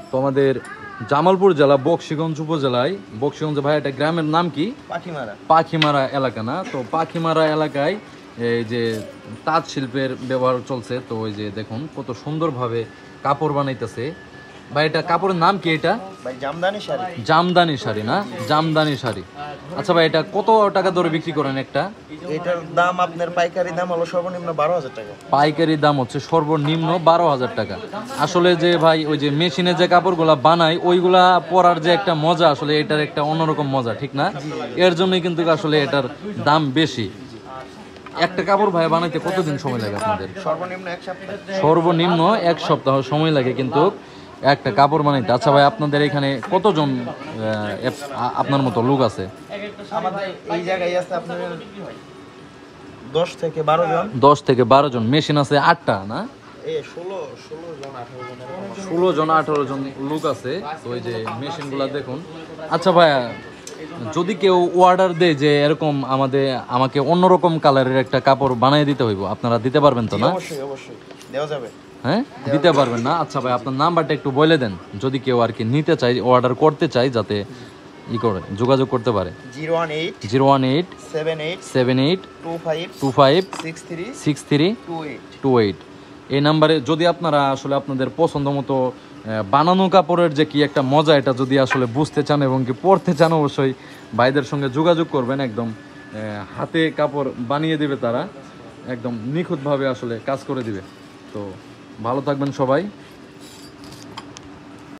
তো আমাদের জামালপুর জেলা বকশীগঞ্জ উপজেলায় বকশীগঞ্জ ভাই একটা গ্রামের নাম কি? পাখিমারা এলাকা না? তো পাখিমারা এলাকায় এই যে তাঁত শিল্পের ব্যবহার চলছে। তো ওই যে দেখুন কত সুন্দরভাবে কাপড় বানাইতেছে ভাই। এটা কাপড়ের নাম কি? এটা ভাই জামদানি শাড়ি। জামদানি শাড়ি না? জামদানি শাড়ি। আচ্ছা ভাই, এটা কত টাকা ধরে বিক্রি করেন একটা? এটার দাম আপনার পাইকারি দাম হলো সর্বনিম্ন 12,000 টাকা। পাইকারি দাম হচ্ছে সর্বনিম্ন 12,000 টাকা। আসলে যে ভাই ওই যে মেশিনে যে কাপড়গুলা বানায় ওইগুলা পরার যে একটা মজা, আসলে এটার একটা অন্যরকম মজা, ঠিক না? এর জন্যই কিন্তু আসলে এটার দাম বেশি। একটা কাপড় ভাই বানাইতে কতদিন সময় লাগে আপনাদের? সর্বনিম্ন 1 সপ্তাহ। সর্বনিম্ন 1 সপ্তাহ সময় লাগে কিন্তু একটা কাপড় বানাইতে। আচ্ছা ভাই, আপনাদের এখানে কতজন আপনার মতো লোক আছে? আমাদের এই জায়গায় আছে আপনার 10 থেকে 12 জন। 10 থেকে 12 জন। মেশিন আছে 8টা না? 16 জন 18 জন লোক আছে। তো ওই যে মেশিনগুলো দেখুন। আচ্ছা ভাইয়া, যদি কেউ অর্ডার দেয় যে এরকম আমাকে অন্যরকম কালারের একটা কাপড় বানিয়ে দিতে হইব, আপনারা দিতে পারবেন তো না? অবশ্যই দেওয়া যাবে। হ্যাঁ, দিতে পারবেন না? আচ্ছা ভাই, আপনার নাম্বারটা একটু বলে দেন, যদি কেউ আর কি নিতে চায়, অর্ডার করতে চায়, যাতে করে যোগাযোগ করতে পারে। 018 78 25 63 28। এই নাম্বারে যদি আপনারা আসলে আপনাদের পছন্দ মতো বানানো কাপড়ের যে কি একটা মজা, এটা যদি আসলে বুঝতে চান এবং কি পরতে চান, অবশ্যই ভাইদের সঙ্গে যোগাযোগ করবেন। একদম হাতে কাপড় বানিয়ে দিবে তারা, একদম নিখুঁতভাবে আসলে কাজ করে দিবে। তো ভালো থাকবেন সবাই।